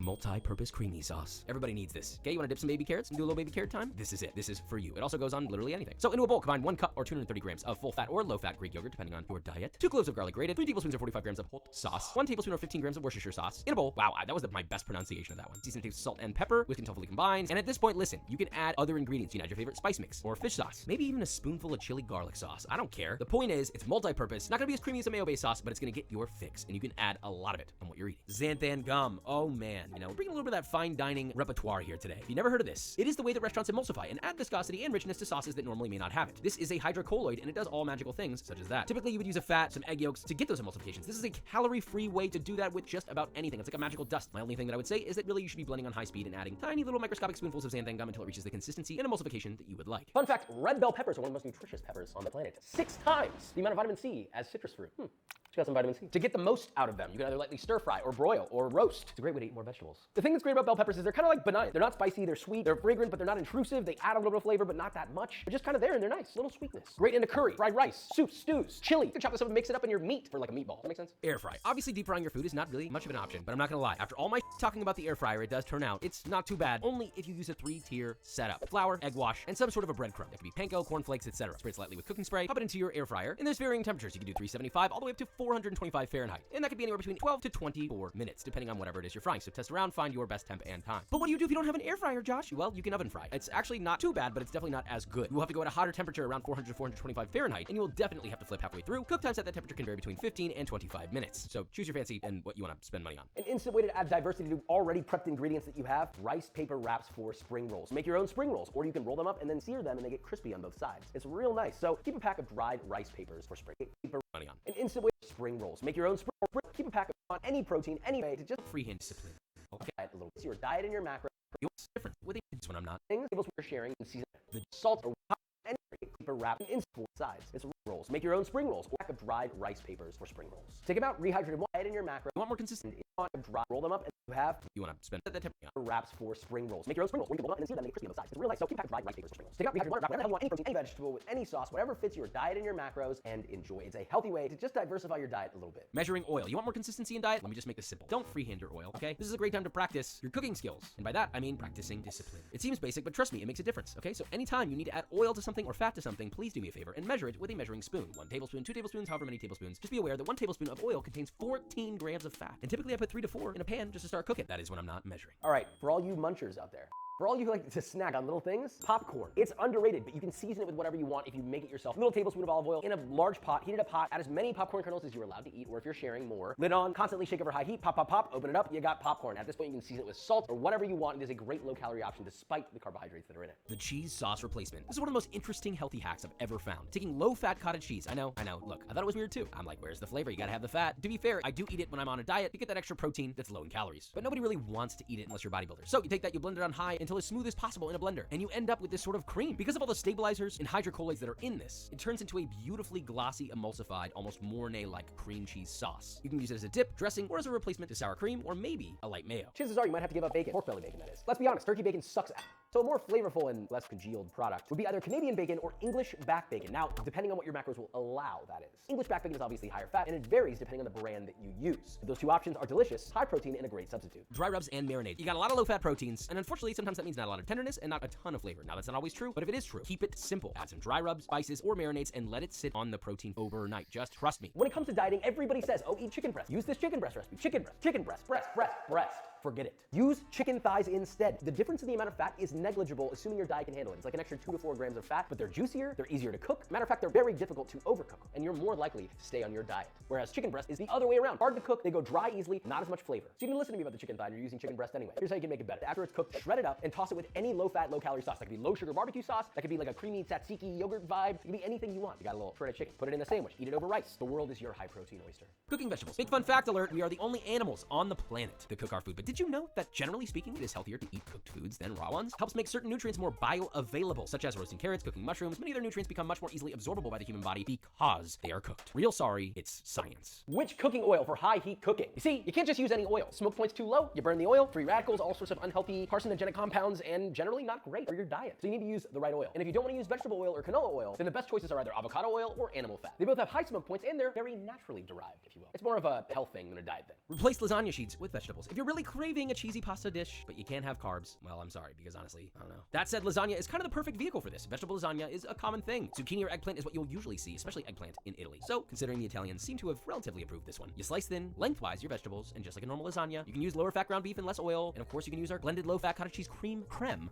multi-purpose creamy sauce. Everybody needs this. Okay, you wanna dip some baby carrots and do a little baby carrot time? This is it. This is for you. It also goes on literally anything. So into a bowl, combine 1 cup or 230 grams of full fat or low fat Greek yogurt, depending on your diet, 2 cloves of garlic grated, 3 tablespoons or 45 grams of hot sauce, 1 tablespoon or 15 grams of Worcestershire sauce. In a bowl, wow, that was my best pronunciation of that one. Season it to salt and pepper, whisk until fully combined. And at this point, listen, you can add other ingredients. You can add your favorite spice mix or fish sauce, maybe even a spoonful of chili garlic sauce. I don't care. The point is, it's multi-purpose, not gonna be as creamy as a mayo-based sauce, but it's gonna get your fix, and you can add a lot of it on what you're eating. Xanthan gum. Oh man, we're bringing a little bit of that fine dining repertoire here today. If you never heard of this, it is the way that restaurants emulsify and add viscosity and richness to sauces that normally may not have it. This is a hydrocolloid, and it does all magical things such as that. Typically, you would use a fat, some egg yolks to get those emulsifications. This is a calorie-free way to do that with just about anything. It's like a magical dust. My only thing that I would say is that really you should be blending on high speed and adding tiny little microscopic spoonfuls of xanthan gum until it reaches the consistency and emulsification that you would like. Fun fact, red bell peppers are one of the most nutritious peppers on the planet. 6 times the amount of vitamin C as citrus fruit. She got some vitamin C. To get the most out of them, you can either lightly stir fry or broil or roast. It's a great way to eat more vegetables. The thing that's great about bell peppers is they're kind of like benign. They're not spicy, they're sweet, they're fragrant, but they're not intrusive. They add a little bit of flavor, but not that much. They're just kind of there and they're nice, little sweetness. Great into curry, fried rice, soups, stews, chili. You can chop this up and mix it up in your meat for like a meatball. Does that make sense? Air fry. Obviously, deep frying your food is not really much of an option, but I'm not gonna lie. After all my talking about the air fryer, it does turn out it's not too bad, only if you use a 3-tier setup. Flour, egg wash, and some sort of a breadcrumb. That could be panko, cornflakes, etc. Spray it slightly with cooking spray, pop it into your air fryer, and there's varying temperatures. You can do 375 all the way up to 425 Fahrenheit. And that could be anywhere between 12 to 24 minutes, depending on whatever it is you're frying. So test around, find your best temp and time. But what do you do if you don't have an air fryer, Josh? Well, you can oven fry. It's actually not too bad, but it's definitely not as good. You will have to go at a hotter temperature around 400 to 425 Fahrenheit, and you will definitely have to flip halfway through. Cook times at that temperature can vary between 15 and 25 minutes. So choose your fancy and what you want to spend money on. An instant way to add diversity to already prepped ingredients that you have, rice paper wraps for spring rolls. Make your own spring rolls, or you can roll them up and then sear them and they get crispy on both sides. It's real nice. So keep a pack of dried rice papers for spring paper Money on. An instant way to spring rolls. Make your own spring rolls. Keep a pack of on any protein, any way to just Freehand discipline. Okay. add a little to your diet and your macro. What's different with it when I'm not? Things we're sharing and season the salt or any paper wrap in instant size. It's rolls. Make your own spring rolls or a pack of dried rice papers for spring rolls. Take them out, rehydrated diet in your macro. You want more consistent? Roll them up and you have You want to spend that temperature. wraps for spring rolls. Make your own spring rolls. Or you can roll them up and sear them and they get crispy on both sides. It's real nice. So keep a pack of dried rice papers for spring rolls. Take out rehydrated water, wrap whatever you want, any protein, any vegetable with any sauce, whatever fits your diet and your macros, and enjoy. It's a healthy way to just diversify your diet a little bit. Measuring oil. You want more consistency in diet? Let me just make this simple. Don't freehand your oil, okay? This is a great time to practice your cooking skills. And by that, I mean practicing discipline. It seems basic, but trust me, it makes a difference, okay? So anytime you need to add oil to something or fat to something, please do me a favor and measure it with a measuring spoon. 1 tablespoon, 2 tablespoons, however many tablespoons. Just be aware that 1 tablespoon of oil contains 14 grams of fat. And typically I put 3 to 4 in a pan just to start cooking. That is when I'm not measuring. All right, for all you munchers out there. For all you who like to snack on little things, popcorn. It's underrated, but you can season it with whatever you want if you make it yourself. Little tablespoon of olive oil in a large pot, heat it up hot, add as many popcorn kernels as you're allowed to eat, or if you're sharing more. Lid on, constantly shake over high heat, pop, pop, pop, open it up, you got popcorn. At this point, you can season it with salt or whatever you want. It is a great low-calorie option despite the carbohydrates that are in it. The cheese sauce replacement. This is one of the most interesting healthy hacks I've ever found. Taking low-fat cottage cheese. I know. Look, I thought it was weird too. I'm like, where's the flavor? You gotta have the fat. To be fair, I do eat it when I'm on a diet to get that extra protein that's low in calories. But nobody really wants to eat it unless you're a bodybuilder. So you take that, you blend it on high until as smooth as possible in a blender, and you end up with this sort of cream. Because of all the stabilizers and hydrocolloids that are in this, it turns into a beautifully glossy, emulsified, almost Mornay-like cream cheese sauce. You can use it as a dip, dressing, or as a replacement to sour cream, or maybe a light mayo. Chances are you might have to give up bacon, pork belly bacon that is. Let's be honest, turkey bacon sucks ass. So a more flavorful and less congealed product would be either Canadian bacon or English back bacon. Now, depending on what your macros will allow, that is. English back bacon is obviously higher fat, and it varies depending on the brand that you use. But those two options are delicious, high protein, and a great substitute. Dry rubs and marinade. You got a lot of low-fat proteins, and unfortunately, sometimes that means not a lot of tenderness and not a ton of flavor. Now, that's not always true, but if it is true, keep it simple. Add some dry rubs, spices, or marinades, and let it sit on the protein overnight. Just trust me. When it comes to dieting, everybody says, oh, eat chicken breast. Use this chicken breast recipe. Chicken breast, breast. Forget it. Use chicken thighs instead. The difference in the amount of fat is negligible, assuming your diet can handle it. It's like an extra 2 to 4 grams of fat, but they're juicier, they're easier to cook. Matter of fact, they're very difficult to overcook, and you're more likely to stay on your diet. Whereas chicken breast is the other way around. Hard to cook, they go dry easily, not as much flavor. So you can listen to me about the chicken thigh and you're using chicken breast anyway. Here's how you can make it better. After it's cooked, shred it up and toss it with any low-fat, low-calorie sauce. That could be low-sugar barbecue sauce, that could be like a creamy tzatziki yogurt vibe, it could be anything you want. You got a little shredded chicken, put it in a sandwich, eat it over rice. The world is your high-protein oyster. Cooking vegetables. Big fun fact alert, we are the only animals on the planet that cook our food. But did you know that generally speaking, it is healthier to eat cooked foods than raw ones? Helps make certain nutrients more bioavailable, such as roasting carrots, cooking mushrooms. Many other nutrients become much more easily absorbable by the human body because they are cooked. Real sorry, it's science. Which cooking oil for high heat cooking? You see, you can't just use any oil. Smoke point's too low, you burn the oil, free radicals, all sorts of unhealthy carcinogenic compounds, and generally not great for your diet. So you need to use the right oil. And if you don't want to use vegetable oil or canola oil, then the best choices are either avocado oil or animal fat. They both have high smoke points and they're very naturally derived, if you will. It's more of a health thing than a diet thing. Replace lasagna sheets with vegetables. If you're really craving a cheesy pasta dish, but you can't have carbs, well, I'm sorry, because honestly, I don't know. That said, lasagna is kind of the perfect vehicle for this. Vegetable lasagna is a common thing. Zucchini or eggplant is what you'll usually see, especially eggplant in Italy. So, considering the Italians seem to have relatively approved this one, you slice thin, lengthwise your vegetables, and just like a normal lasagna, you can use lower fat ground beef and less oil, and of course you can use our blended low fat cottage cheese creme,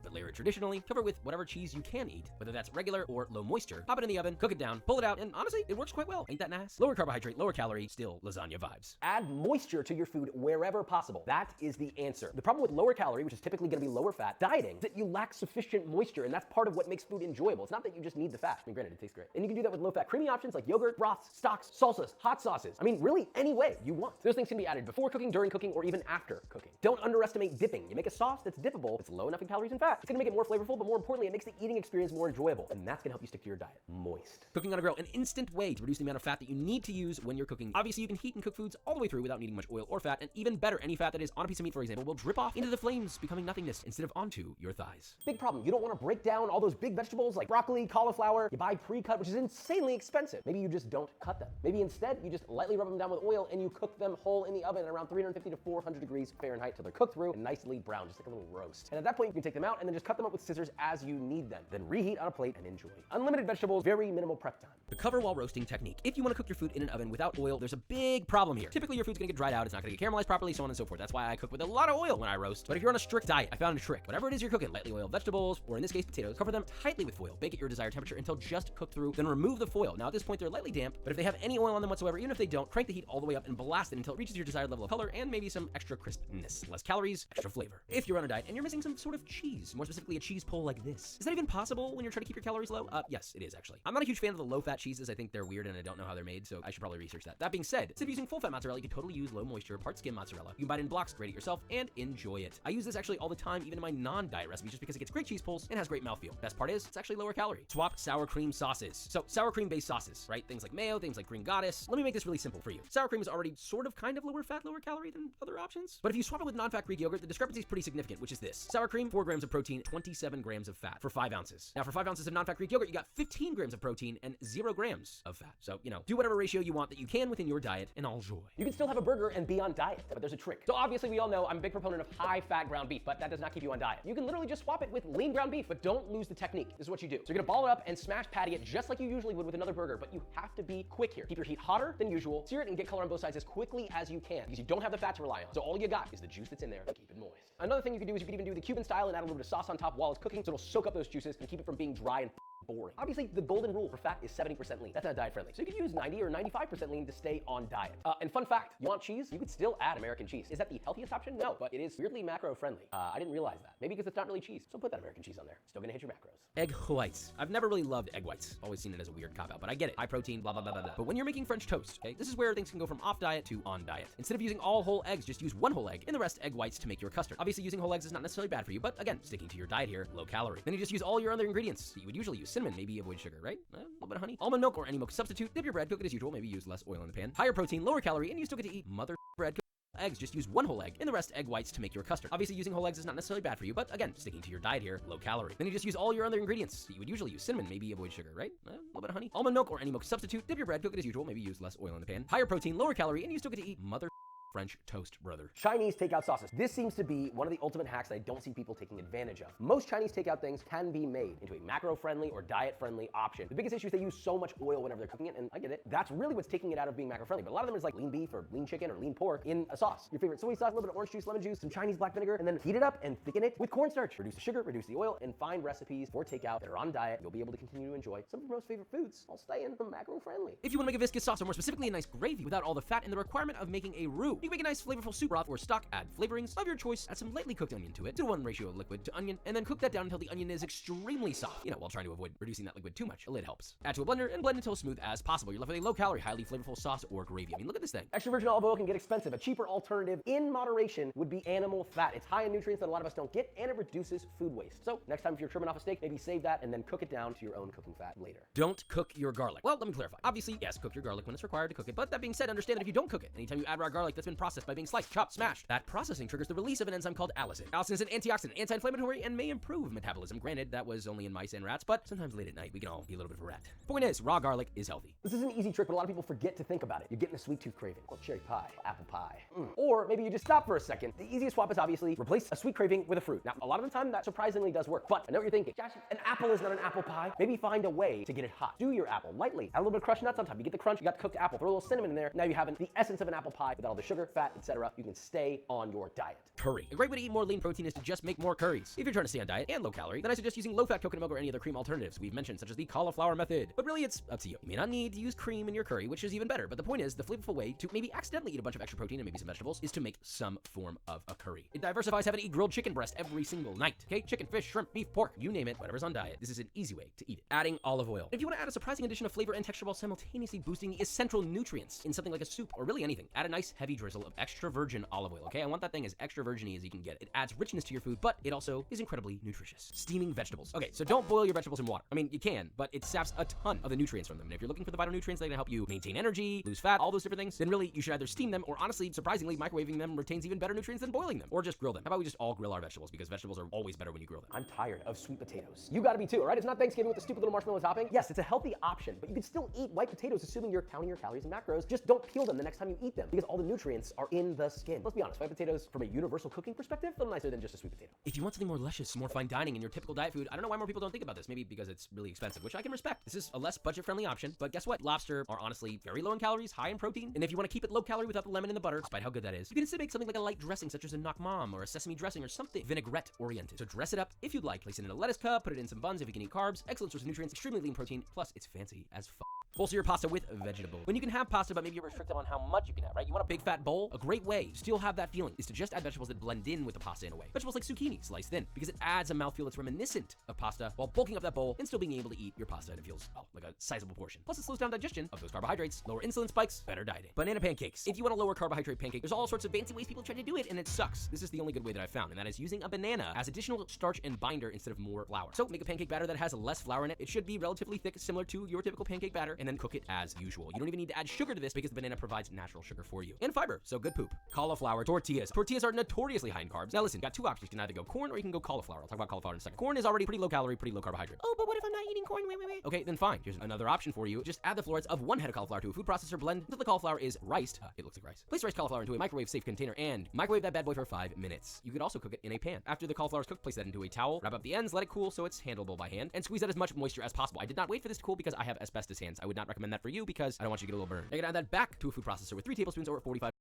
but layer it traditionally, cover it with whatever cheese you can eat, whether that's regular or low moisture, pop it in the oven, cook it down, pull it out, and honestly, it works quite well. Ain't that nice? Lower carbohydrate, lower calorie, still lasagna vibes. Add moisture to your food wherever possible. That is the answer. The problem with lower calorie, which is typically gonna be lower fat, dieting, is that you lack sufficient moisture, and that's part of what makes food enjoyable. It's not that you just need the fat. I mean, granted, it tastes great. And you can do that with low fat creamy options like yogurt, broths, stocks, salsas, hot sauces. I mean, really any way you want. Those things can be added before cooking, during cooking, or even after cooking. Don't underestimate dipping. You make a sauce that's dippable, it's low enough in calories and fat. It's gonna make it more flavorful, but more importantly, it makes the eating experience more enjoyable. And that's gonna help you stick to your diet. Moist. Cooking on a grill, an instant way to reduce the amount of fat that you need to use when you're cooking. Obviously, you can heat and cook foods all the way through without needing much oil or fat, and even better, any fat that is on a piece of meat, for example, will drip off into the flames, becoming nothingness instead of onto your thighs. Big problem. You don't want to break down all those big vegetables like broccoli, cauliflower. You buy pre-cut, which is insanely expensive. Maybe you just don't cut them. Maybe instead you just lightly rub them down with oil and you cook them whole in the oven at around 350 to 400 degrees Fahrenheit till they're cooked through and nicely brown, just like a little roast. And at that point, you can take them out and then just cut them up with scissors as you need them. Then reheat on a plate and enjoy. Unlimited vegetables, very minimal prep time. The cover while roasting technique. If you want to cook your food in an oven without oil, there's a big problem here. Typically, your food's gonna get dried out, it's not gonna get caramelized properly, so on and so forth. That's why I cook with a lot of oil when I roast. But if you're on a strict diet, I found a trick. Whatever it is you're cooking, lightly oiled vegetables, or in this case, potatoes, cover them tightly with foil. Bake at your desired temperature until just cooked through, then remove the foil. Now at this point, they're lightly damp, but if they have any oil on them whatsoever, even if they don't, crank the heat all the way up and blast it until it reaches your desired level of color and maybe some extra crispness. Less calories, extra flavor. If you're on a diet and you're missing some sort of cheese, more specifically a cheese pull like this, is that even possible when you're trying to keep your calories low? Yes, it is actually. I'm not a huge fan of the low-fat cheeses. I think they're weird and I don't know how they're made, so I should probably research that. That being said, instead of using full-fat mozzarella, you can totally use low-moisture, part-skim mozzarella. You can buy it in blocks, grate it yourself, and enjoy it. I use this actually all the time, even in my non-diet recipes, just because it gets great cheese pulls and has great mouthfeel. Best part is, it's actually lower calorie. Swap sour cream sauces. So, sour cream-based sauces, right? Things like mayo, things like green goddess. Let me make this really simple for you. Sour cream is already sort of kind of lower fat, lower calorie than other options. But if you swap it with non-fat Greek yogurt, the discrepancy is pretty significant, which is this. Sour cream, 4 grams of protein, 27 grams of fat for 5 ounces. Now, for 5 ounces of non-fat Greek yogurt, you got 15 grams of protein and 0 grams of fat. So, do whatever ratio you want that you can within your diet and enjoy. You can still have a burger and be on diet, but there's a trick. So obviously we all know I'm a big proponent of high-fat ground beef, but that does not keep you on diet. You can literally just swap it with lean ground beef, but don't lose the technique. This is what you do. So you're gonna ball it up and smash patty it just like you usually would with another burger, but you have to be quick here. Keep your heat hotter than usual, sear it and get color on both sides as quickly as you can, because you don't have the fat to rely on. So all you got is the juice that's in there to keep it moist. Another thing you can do is you can even do the Cuban style and add a little bit of sauce on top while it's cooking, so it'll soak up those juices and keep it from being dry and boring. Obviously, the golden rule for fat is 70% lean. That's not diet friendly. So you can use 90 or 95% lean to stay on diet. And fun fact, you want cheese? You could still add American cheese. Is that the healthiest option? No, but it is weirdly macro friendly. I didn't realize that. Maybe because it's not really cheese. So put that American cheese on there. Still gonna hit your macros. Egg whites. I've never really loved egg whites. Always seen it as a weird cop-out, but I get it. High protein, blah, blah, blah, blah, blah. But when you're making French toast, okay, this is where things can go from off diet to on diet. Instead of using all whole eggs, just use 1 whole egg and the rest egg whites to make your custard. Obviously, using whole eggs is not necessarily bad for you, but again, sticking to your diet here, low calorie. Then you just use all your other ingredients that you would usually use. Cinnamon, maybe avoid sugar, right? A little bit of honey. Almond milk or any milk substitute. Dip your bread, cook it as usual, maybe use less oil in the pan. Higher protein, lower calorie, and you still get to eat mother bread. Eggs, just use 1 whole egg and the rest egg whites to make your custard. Obviously, using whole eggs is not necessarily bad for you, but again, sticking to your diet here, low calorie. Then you just use all your other ingredients that you would usually use. Cinnamon, maybe avoid sugar, right? A little bit of honey. Almond milk or any milk substitute. Dip your bread, cook it as usual, maybe use less oil in the pan. Higher protein, lower calorie, and you still get to eat mother French toast, brother. Chinese takeout sauces. This seems to be one of the ultimate hacks that I don't see people taking advantage of. Most Chinese takeout things can be made into a macro-friendly or diet-friendly option. The biggest issue is they use so much oil whenever they're cooking it, and I get it. That's really what's taking it out of being macro-friendly. But a lot of them is like lean beef or lean chicken or lean pork in a sauce. Your favorite soy sauce, a little bit of orange juice, lemon juice, some Chinese black vinegar, and then heat it up and thicken it with cornstarch. Reduce the sugar, reduce the oil, and find recipes for takeout that are on diet. You'll be able to continue to enjoy some of your most favorite foods while staying macro-friendly. If you want to make a viscous sauce, or more specifically a nice gravy without all the fat and the requirement of making a roux, you can make a nice flavorful soup broth or stock, add flavorings of your choice, add some lightly cooked onion to it, to 1 ratio of liquid to onion, and then cook that down until the onion is extremely soft, while trying to avoid reducing that liquid too much. A lid helps. Add to a blender and blend until smooth as possible. You're left with a low-calorie, highly flavorful sauce or gravy. I mean, look at this thing. Extra virgin olive oil can get expensive. A cheaper alternative in moderation would be animal fat. It's high in nutrients that a lot of us don't get, and it reduces food waste. So next time if you're trimming off a steak, maybe save that and then cook it down to your own cooking fat later. Don't cook your garlic. Well, let me clarify. Obviously, yes, cook your garlic when it's required to cook it, but that being said, understand that if you don't cook it, anytime you add raw garlic, that's that's been processed by being sliced, chopped, smashed. That processing triggers the release of an enzyme called allicin. Allicin is an antioxidant, anti-inflammatory, and may improve metabolism. Granted, that was only in mice and rats, but sometimes late at night, we can all be a little bit of a rat. Point is, raw garlic is healthy. This is an easy trick, but a lot of people forget to think about it. You're getting a sweet tooth craving, or cherry pie, or apple pie. Or maybe you just stop for a second. The easiest swap is obviously replace a sweet craving with a fruit. Now, a lot of the time that surprisingly does work, but I know what you're thinking. Josh, an apple is not an apple pie. Maybe find a way to get it hot. Do your apple lightly. Add a little bit of crushed nuts on top. You get the crunch, you got cooked apple. Throw a little cinnamon in there. Now you have the essence of an apple pie without all the sugar, fat, etc. You can stay on your diet. Curry. A great way to eat more lean protein is to just make more curries. If you're trying to stay on diet and low calorie, then I suggest using low-fat coconut milk or any other cream alternatives we've mentioned, such as the cauliflower method. But really, it's up to you. You may not need to use cream in your curry, which is even better. But the point is, the flavorful way to maybe accidentally eat a bunch of extra protein and maybe some vegetables is to make some form of a curry. It diversifies having to eat grilled chicken breast every single night. Okay, chicken, fish, shrimp, beef, pork, you name it, whatever's on diet. This is an easy way to eat it. Adding olive oil. If you want to add a surprising addition of flavor and texture while simultaneously boosting the essential nutrients in something like a soup or really anything, add a nice heavy drizzle of extra virgin olive oil. Okay, I want that thing as extra virgin-y as you can get. It adds richness to your food, but it also is incredibly nutritious. Steaming vegetables. Okay, so don't boil your vegetables in water. I mean, you can, but it saps a ton of the nutrients from them. And if you're looking for the vital nutrients that are gonna help you maintain energy, lose fat, all those different things, then really you should either steam them or honestly, surprisingly, microwaving them retains even better nutrients than boiling them. Or just grill them. How about we just all grill our vegetables, because vegetables are always better when you grill them. I'm tired of sweet potatoes. You gotta be too, all right? It's not Thanksgiving with the stupid little marshmallow topping. Yes, it's a healthy option, but you can still eat white potatoes assuming you're counting your calories and macros. Just don't peel them the next time you eat them because all the nutrients are in the skin. Let's be honest, white potatoes from a universal cooking perspective, a little nicer than just a sweet potato. If you want something more luscious, more fine dining in your typical diet food, I don't know why more people don't think about this. Maybe because it's really expensive, which I can respect. This is a less budget-friendly option, but guess what? Lobster are honestly very low in calories, high in protein, and if you want to keep it low calorie without the lemon and the butter, despite how good that is, you can instead make something like a light dressing such as a knock mom or a sesame dressing or something vinaigrette-oriented. So dress it up if you'd like. Place it in a lettuce cup, put it in some buns if you can eat carbs, excellent source of nutrients, extremely lean protein, plus it's fancy as fuck. Bolster your pasta with vegetables. When you can have pasta, but maybe you're restricted on how much you can have, right? You want a big fat bowl? A great way to still have that feeling is to just add vegetables that blend in with the pasta in a way. Vegetables like zucchini, sliced thin, because it adds a mouthfeel that's reminiscent of pasta while bulking up that bowl and still being able to eat your pasta and it feels, well, like a sizable portion. Plus it slows down digestion of those carbohydrates, lower insulin spikes, better dieting. Banana pancakes. If you want a lower carbohydrate pancake, there's all sorts of fancy ways people try to do it and it sucks. This is the only good way that I've found, and that is using a banana as additional starch and binder instead of more flour. So make a pancake batter that has less flour in it. It should be relatively thick, similar to your typical pancake batter, and then cook it as usual. You don't even need to add sugar to this because the banana provides natural sugar for you. And fiber, so good poop. Cauliflower tortillas. Tortillas are notoriously high in carbs. Now listen, got two options. You can either go corn or you can go cauliflower. I'll talk about cauliflower in a second. Corn is already pretty low calorie, pretty low carbohydrate. Oh, but what if I'm not eating corn? Wait. Okay, then fine. Here's another option for you. Just add the florets of 1 head of cauliflower to a food processor, blend until the cauliflower is riced. It looks like rice. Place rice cauliflower into a microwave-safe container and microwave that bad boy for 5 minutes. You could also cook it in a pan. After the cauliflower is cooked, place that into a towel, wrap up the ends, let it cool so it's handleable by hand, and squeeze out as much moisture as possible. I did not wait for this to cool because I have asbestos hands. I would not recommend that for you because I don't want you to get a little burn. I can add that back to a food processor with 3 tablespoons or 45